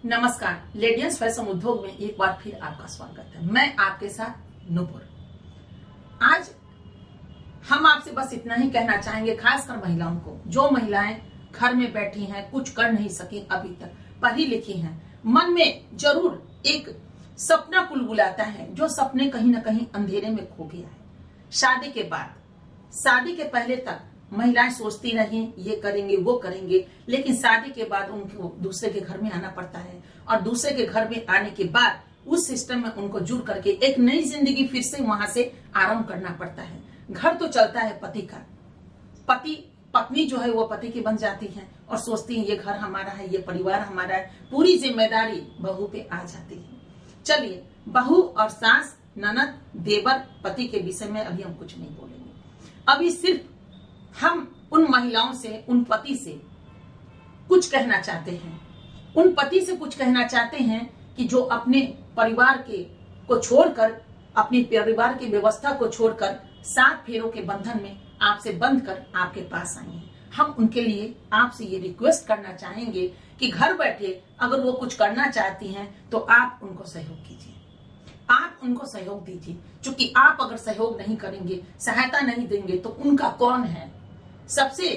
नमस्कार, लेडियंस फैशन उद्योग में एक बार फिर आपका स्वागत है। मैं आपके साथ नूपुर। आज हम आपसे बस इतना ही कहना चाहेंगे, खासकर महिलाओं को, जो महिलाएं घर में बैठी हैं, कुछ कर नहीं सकी अभी तक, पढ़ी लिखी हैं, मन में जरूर एक सपना कुलबुलाता है, जो सपने कहीं ना कहीं अंधेरे में खो गया है। शादी के बाद, शादी के पहले तक महिलाएं सोचती रही ये करेंगे वो करेंगे, लेकिन शादी के बाद उनको दूसरे के घर में आना पड़ता है और दूसरे के घर में आने के बाद उस सिस्टम में उनको जुड़ करके एक नई जिंदगी फिर से वहां से आरंभ करना पड़ता है। घर तो चलता है पति का, पत्नी जो है वो पति की बन जाती है और सोचती है ये घर हमारा है, ये परिवार हमारा है, पूरी जिम्मेदारी बहू पे आ जाती है। चलिए, बहू और सास, ननद, देवर, पति के विषय में अभी हम कुछ नहीं बोलेंगे। अभी सिर्फ हम उन महिलाओं से, उन पति से कुछ कहना चाहते हैं, उन पति से कुछ कहना चाहते हैं कि जो अपने परिवार को छोड़कर, अपनी परिवार की व्यवस्था को छोड़कर 7 फेरों के बंधन में आपसे बंध कर आपके पास आई हैं। हम उनके लिए आपसे ये रिक्वेस्ट करना चाहेंगे कि घर बैठे अगर वो कुछ करना चाहती हैं तो आप उनको सहयोग कीजिए, आप उनको सहयोग दीजिए। क्योंकि आप अगर सहयोग नहीं करेंगे, सहायता नहीं देंगे तो उनका कौन है। सबसे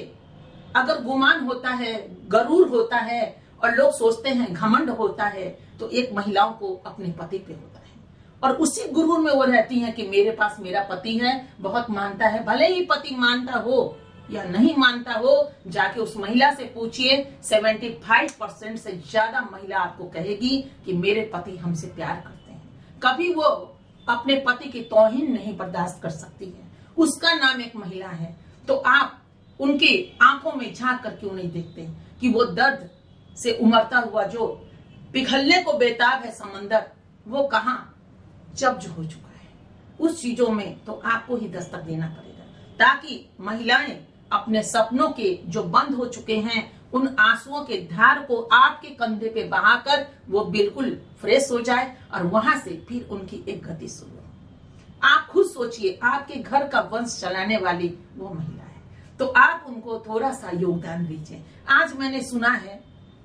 अगर गुमान होता है, गरूर होता है और लोग सोचते हैं घमंड होता है, तो एक महिलाओं को अपने पति पे होता है और उसी गुरूर में वो रहती हैं कि मेरे पास मेरा पति है, बहुत मानता है। भले ही पति मानता हो या नहीं मानता हो, जाके उस महिला से पूछिए, 75% से ज्यादा महिला आपको कहेगी कि मेरे पति हमसे प्यार करते हैं। कभी वो अपने पति की तौहीन नहीं बर्दाश्त कर सकती है, उसका नाम एक महिला है। तो आप उनकी आंखों में झांक कर क्यों नहीं देखते कि वो दर्द से उमड़ता हुआ जो पिघलने को बेताब है समंदर, वो कहां जब्ज हो चुका है। उस चीजों में तो आपको ही दस्तक देना पड़ेगा, ताकि महिलाएं अपने सपनों के जो बंद हो चुके हैं, उन आंसुओं के धार को आपके कंधे पे बहाकर वो बिल्कुल फ्रेश हो जाए और वहां से फिर उनकी एक गति शुरू हो। आप खुद सोचिए, आपके घर का वंश चलाने वाली वो महिला है, तो आप उनको थोड़ा सा योगदान दीजिए। आज मैंने सुना है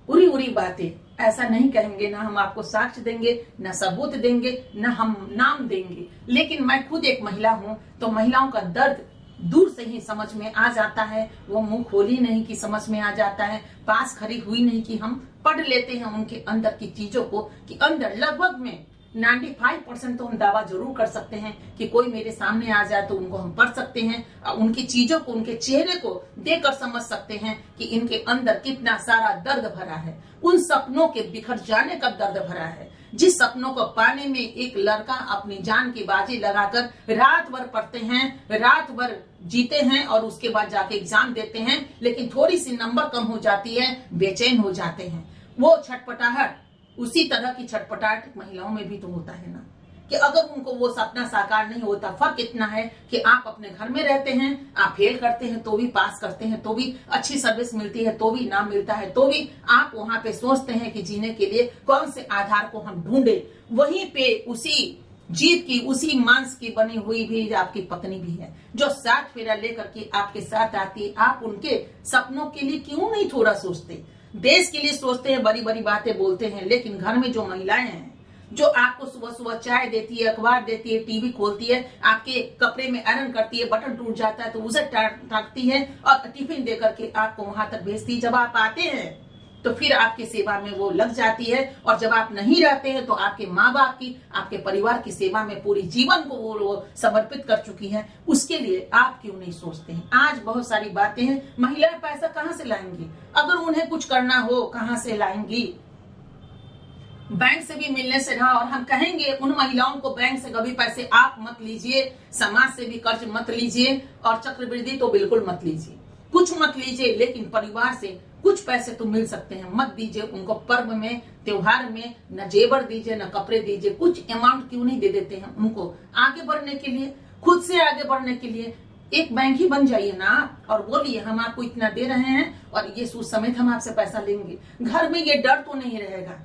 उरी उरी बातें, ऐसा नहीं कहेंगे, ना हम आपको साक्ष्य देंगे, ना सबूत देंगे, ना हम नाम देंगे, लेकिन मैं खुद एक महिला हूं, तो महिलाओं का दर्द दूर से ही समझ में आ जाता है। वो मुंह खोली नहीं कि समझ में आ जाता है, पास खड़ी हुई नहीं कि हम पढ़ लेते हैं उनके अंदर की चीजों को, कि अंदर लगभग में 95% तो हम दावा जरूर कर सकते हैं कि कोई मेरे सामने आ जाए तो उनको हम पढ़ सकते हैं, उनकी चीजों को, उनके चेहरे को देखकर समझ सकते हैं कि इनके अंदर कितना सारा दर्द भरा है, उन सपनों के बिखर जाने का दर्द भरा है, जिस सपनों को पाने में एक लड़का अपनी जान की बाजी लगाकर रात भर पढ़ते हैं, रात भर जीते हैं और उसके बाद जाके एग्जाम देते हैं, लेकिन थोड़ी सी नंबर कम हो जाती है, बेचैन हो जाते हैं। वो छटपटाहट, उसी तरह की छटपटाहट महिलाओं में भी तो होता है ना, कि अगर उनको वो सपना साकार नहीं होता। फर्क इतना है कि आप अपने घर में रहते हैं, आप फेल करते हैं तो भी, पास करते हैं तो भी, अच्छी सर्विस मिलती है तो भी, नाम मिलता है तो भी, आप वहां पे सोचते हैं कि जीने के लिए कौन से आधार को हम ढूंढे। वहीं पे उसी जीत की, उसी मांस की बनी हुई भी आपकी पत्नी भी है, जो 7 फेरा लेकर के आपके साथ आती है। आप उनके सपनों के लिए क्यों नहीं थोड़ा सोचते? देश के लिए सोचते हैं, बड़ी बड़ी बातें बोलते हैं, लेकिन घर में जो महिलाएं हैं, जो आपको सुबह सुबह चाय देती है, अखबार देती है, टीवी खोलती है, आपके कपड़े में आयरन करती है, बटन टूट जाता है तो उसे टाकती है और टिफिन देकर के आपको वहां तक भेजती है। जब आप आते हैं तो फिर आपकी सेवा में वो लग जाती है, और जब आप नहीं रहते हैं तो आपके माँ बाप की, आपके परिवार की सेवा में पूरी जीवन को वो समर्पित कर चुकी है। उसके लिए आप क्यों नहीं सोचते हैं? आज बहुत सारी बातें हैं, महिलाएं पैसा कहां से लाएंगी? अगर उन्हें कुछ करना हो, कहां से लाएंगी? बैंक से भी मिलने से रहा। और हम कहेंगे उन महिलाओं को, बैंक से कभी पैसे आप मत लीजिए, समाज से भी कर्ज मत लीजिए, और चक्रवृद्धि तो बिल्कुल मत लीजिए, कुछ मत लीजिए, लेकिन परिवार से कुछ पैसे तो मिल सकते हैं, मत दीजिए उनको। पर्व में, त्योहार में न जेवर दीजिए, न कपड़े दीजिए, कुछ अमाउंट क्यों नहीं दे देते हैं उनको आगे बढ़ने के लिए, खुद से आगे बढ़ने के लिए? एक बैंक ही बन जाइए ना और बोलिए हम आपको इतना दे रहे हैं और ये सूद समेत हम आपसे पैसा लेंगे। घर में ये डर तो नहीं रहेगा,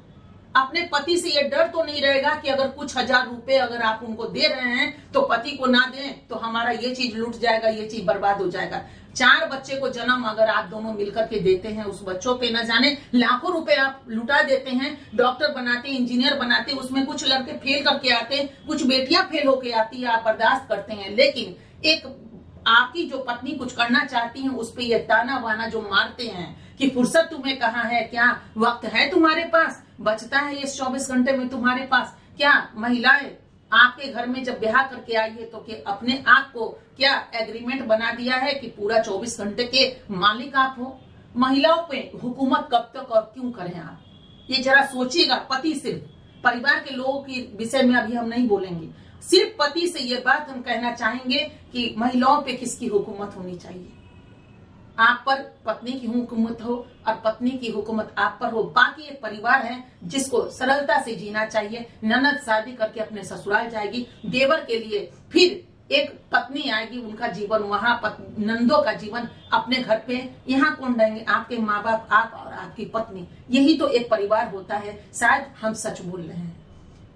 अपने पति से ये डर तो नहीं रहेगा कि अगर कुछ 1000 रुपए अगर आप उनको दे रहे हैं तो पति को ना दें तो हमारा ये चीज लूट जाएगा, ये चीज बर्बाद हो जाएगा। 4 बच्चे को जन्म अगर आप दोनों मिलकर के देते हैं, उस बच्चों पे न जाने लाखों रुपए आप लुटा देते हैं, डॉक्टर बनाते, इंजीनियर बनाते, उसमें कुछ लड़के फेल करके आते, कुछ बेटियां फेल होके आती है, आप बर्दाश्त करते हैं। लेकिन एक आपकी जो पत्नी कुछ करना चाहती है, उस पे ये ताना बाना जो मारते हैं कि फुर्सत तुम्हें कहाँ है, क्या वक्त है तुम्हारे पास, बचता है ये 24 घंटे में तुम्हारे पास क्या? महिलाएं आपके घर में जब ब्याह करके आई है तो कि अपने आप को क्या एग्रीमेंट बना दिया है कि पूरा 24 घंटे के मालिक आप हो? महिलाओं पे हुकूमत कब तक और क्यों करें आप? ये जरा सोचिएगा। पति सिर्फ परिवार के लोगों के विषय में अभी हम नहीं बोलेंगे, सिर्फ पति से ये बात हम कहना चाहेंगे कि महिलाओं पे किसकी हुकूमत होनी चाहिए? आप पर पत्नी की हुकूमत हो और पत्नी की हुकूमत आप पर हो। बाकी एक परिवार है जिसको सरलता से जीना चाहिए। ननद शादी करके अपने ससुराल जाएगी, देवर के लिए फिर एक पत्नी आएगी, उनका जीवन वहां, नंदों का जीवन अपने घर पे। यहाँ कौन रहेंगे? आपके माँ बाप, आप और आपकी पत्नी। यही तो एक परिवार होता है। शायद हम सच बोल रहे हैं,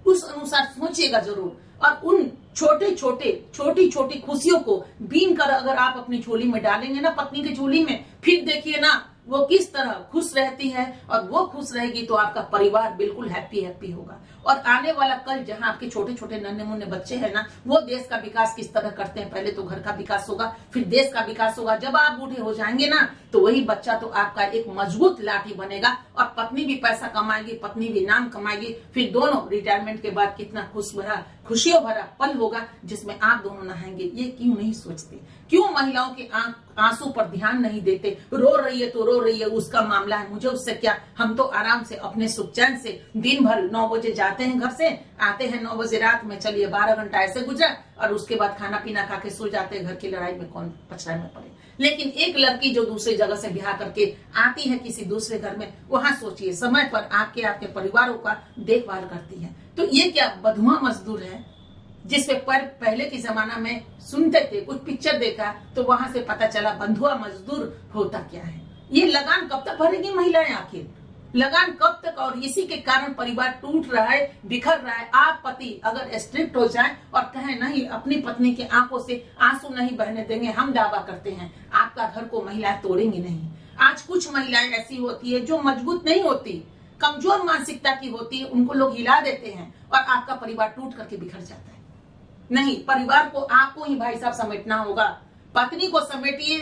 उस अनुसार सोचिएगा जरूर। और उन छोटी छोटी खुशियों को बीन कर अगर आप अपनी झोली में डालेंगे ना, पत्नी की झोली में, फिर देखिए ना वो किस तरह खुश रहती है। और वो खुश रहेगी तो आपका परिवार बिल्कुल हैप्पी होगा। और आने वाला कल जहां आपके छोटे छोटे नन्हे मुन्ने बच्चे हैं ना, वो देश का विकास किस तरह करते हैं। पहले तो घर का विकास होगा, फिर देश का विकास होगा। जब आप बूढ़े हो जाएंगे ना, तो वही बच्चा तो आपका एक मजबूत लाठी बनेगा और पत्नी भी पैसा कमाएगी, पत्नी भी नाम कमाएगी। फिर दोनों रिटायरमेंट के बाद कितना खुशियों भरा पल होगा जिसमें आप दोनों नहाएंगे। ये क्यों नहीं सोचते? क्यों महिलाओं के आंसू पर ध्यान नहीं देते? रो रही है तो रो रही है, उसका मामला है, मुझे उससे क्या। हम तो आराम से अपने सुख चैन से दिन भर 9 बजे जाते हैं घर से, आते हैं 9 बजे रात में। चलिए 12 घंटा ऐसे गुजरा और उसके बाद खाना पीना खा के सो जाते हैं। घर की लड़ाई में कौन पछताए में पड़े। लेकिन एक लड़की जो दूसरी जगह से ब्याह करके आती है किसी दूसरे घर में, वहां सोचिए समय पर आपके परिवारों का देखभाल करती है। तो ये क्या बधुआ मजदूर है जिसपे पहले के जमाना में सुनते थे, कुछ पिक्चर देखा तो वहां से पता चला बंधुआ मजदूर होता क्या है। ये लगान कब तक भरेगी महिलाएं? आखिर लगान कब तक? और इसी के कारण परिवार टूट रहा है, बिखर रहा है। आप पति अगर स्ट्रिक्ट हो जाए और कहे नहीं, अपनी पत्नी की आंखों से आंसू नहीं बहने देंगे, हम दावा करते हैं आपका घर को महिलाएं तोड़ेंगी नहीं। आज कुछ महिलाएं ऐसी होती है जो मजबूत नहीं होती, कमजोर मानसिकता की होती है, उनको लोग हिला देते हैं और आपका परिवार टूट करके बिखर जाता है। नहीं, परिवार को आपको ही भाई साहब समेटना होगा। पत्नी को समेटिए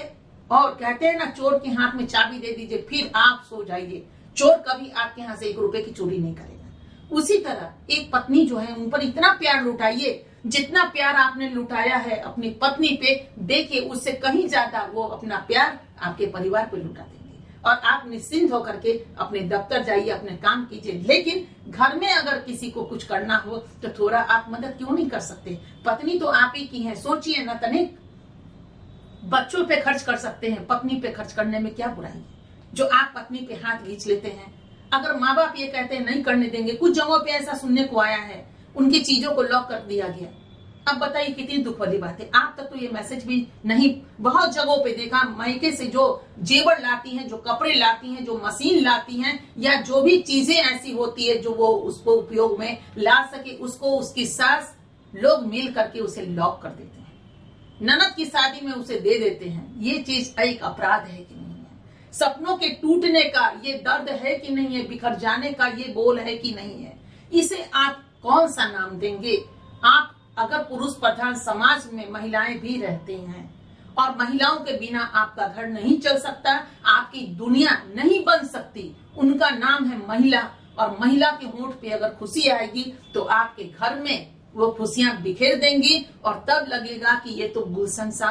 और कहते हैं ना, चोर के हाथ में चाबी दे दीजिए, फिर आप सो जाइए। चोर कभी आपके यहाँ से 1 रुपए की चोरी नहीं करेगा। उसी तरह एक पत्नी जो है, उन पर इतना प्यार लुटाइए जितना प्यार आपने लुटाया है अपनी पत्नी पे, देखिए उससे कहीं ज्यादा वो अपना प्यार आपके परिवार पे लुटा देंगे। और आप निश्चिंत होकर के अपने दफ्तर जाइए, अपने काम कीजिए। लेकिन घर में अगर किसी को कुछ करना हो तो थोड़ा आप मदद क्यों नहीं कर सकते? पत्नी तो आप ही की है। सोचिए ना तनिक, बच्चों पे खर्च कर सकते हैं, पत्नी पे खर्च करने में क्या बुराई है? जो आप पत्नी पे हाथ खींच लेते हैं। अगर माँ बाप ये कहते हैं नहीं करने देंगे, कुछ जगहों पे ऐसा सुनने को आया है, उनकी चीजों को लॉक कर दिया गया। अब बताइए कितनी दुख वाली बात है। आप तक तो ये मैसेज भी नहीं, बहुत जगहों पे देखा, मायके से जो जेवर लाती हैं, जो कपड़े लाती हैं, जो मशीन लाती हैं, या जो भी चीजें ऐसी होती है जो वो उसको उपयोग में ला सके, उसको उसकी सास लोग मिल करके उसे लॉक कर देते हैं, ननद की शादी में उसे दे देते हैं। ये चीज एक अपराध है कि नहीं है? सपनों के टूटने का ये दर्द है कि नहीं है? बिखर जाने का ये बोल है कि नहीं है? इसे आप कौन सा नाम देंगे? आप अगर पुरुष प्रधान समाज में महिलाएं भी रहती हैं और महिलाओं के बिना आपका घर नहीं चल सकता, आपकी दुनिया नहीं बन सकती। उनका नाम है महिला, और महिला के होंठ पे अगर खुशी आएगी तो आपके घर में वो खुशियां बिखेर देंगी और तब लगेगा कि ये तो गुलशन सा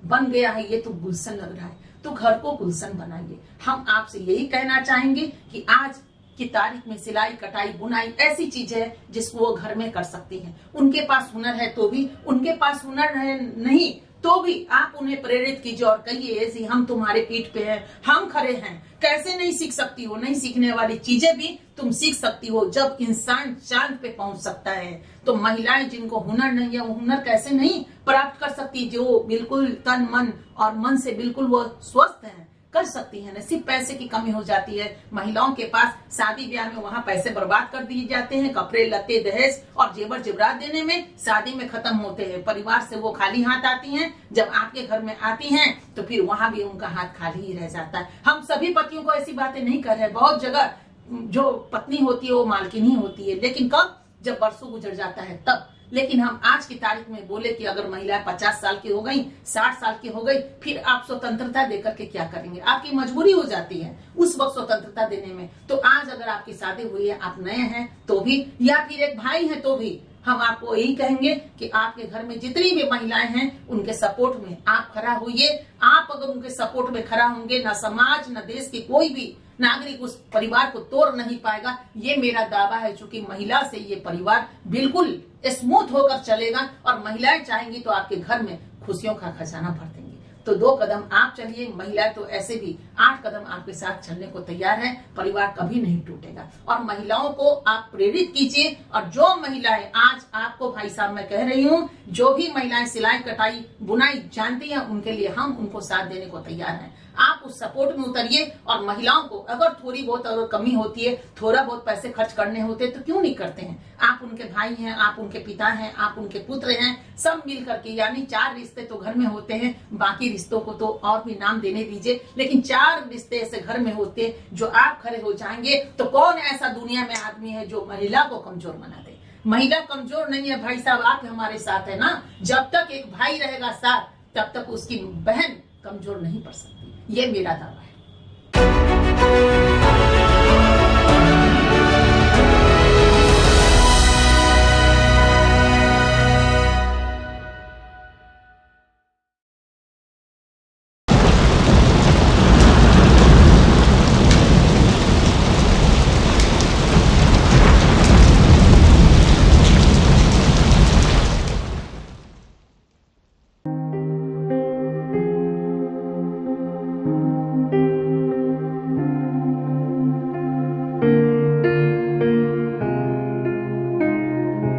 बन गया है, ये तो गुलशन लग रहा है। तो घर को गुलशन बनाइए। हम आपसे यही कहना चाहेंगे कि आज की तारीख में सिलाई, कटाई, बुनाई ऐसी चीज है जिसको वो घर में कर सकती हैं। उनके पास हुनर है तो भी, उनके पास हुनर है नहीं तो भी आप उन्हें प्रेरित कीजिए और कहिए ऐसी हम तुम्हारे पीठ पे हैं, हम खड़े हैं। कैसे नहीं सीख सकती हो? नहीं सीखने वाली चीजें भी तुम सीख सकती हो। जब इंसान चांद पे पहुंच सकता है तो महिलाएं जिनको हुनर नहीं है वो हुनर कैसे नहीं प्राप्त कर सकती? जो बिल्कुल तन मन और मन से बिल्कुल वो स्वस्थ है, कर सकती है। न सिर्फ पैसे की कमी हो जाती है, महिलाओं के पास शादी ब्याह में वहां पैसे बर्बाद कर दिए जाते हैं, कपड़े लत्ते दहेज और जेवर जेवरात देने में शादी में खत्म होते हैं। परिवार से वो खाली हाथ आती हैं, जब आपके घर में आती हैं तो फिर वहां भी उनका हाथ खाली ही रह जाता है। हम सभी पतियों को ऐसी बातें नहीं कर रहे, बहुत जगह जो पत्नी होती है वो मालकिन ही होती है, लेकिन कब, जब बरसों गुजर जाता है तब। लेकिन हम आज की तारीख में बोले कि अगर महिलाएं 50 साल की हो गई, 60 साल की हो गई, फिर आप स्वतंत्रता देकर के क्या करेंगे? आपकी मजबूरी हो जाती है उस वक्त स्वतंत्रता देने में। तो आज अगर आपकी शादी हुई है, आप नए हैं तो भी, या फिर एक भाई है तो भी, हम आपको यही कहेंगे कि आपके घर में जितनी भी महिलाएं हैं उनके सपोर्ट में आप खड़ा होइए। आप अगर उनके सपोर्ट में खड़ा होंगे, ना समाज न देश की कोई भी नागरिक उस परिवार को तोड़ नहीं पाएगा। ये मेरा दावा है, चूंकि महिला से ये परिवार बिल्कुल स्मूथ होकर चलेगा और महिलाएं चाहेंगी तो आपके घर में खुशियों का खजाना भर देंगी। तो 2 कदम आप चलिए, महिलाएं तो ऐसे भी 8 कदम आपके साथ चलने को तैयार है। परिवार कभी नहीं टूटेगा। और महिलाओं को आप प्रेरित कीजिए। और जो महिलाएं, आज आपको भाई साहब मैं कह रही हूँ, जो भी महिलाएं सिलाई कटाई बुनाई जानती हैं, उनके लिए हम उनको साथ देने को तैयार हैं। आप उस सपोर्ट में उतरिए। और महिलाओं को अगर थोड़ी बहुत अगर कमी होती है, थोड़ा बहुत पैसे खर्च करने होते हैं, तो क्यों नहीं करते हैं? आप उनके भाई हैं, आप उनके पिता हैं, आप उनके पुत्र हैं, सब मिल करके, यानी 4 रिश्ते तो घर में होते हैं, बाकी रिश्तों को तो और भी नाम देने दीजिए, लेकिन 4 रिश्ते ऐसे घर में होते हैं जो आप खड़े हो जाएंगे तो कौन ऐसा दुनिया में आदमी है जो महिला को कमजोर बना दे? महिला कमजोर नहीं है भाई साहब, आप हमारे साथ है ना। जब तक एक भाई रहेगा साथ, तब तक उसकी बहन कमजोर नहीं पड़ सकती। ये मेरा दावा है।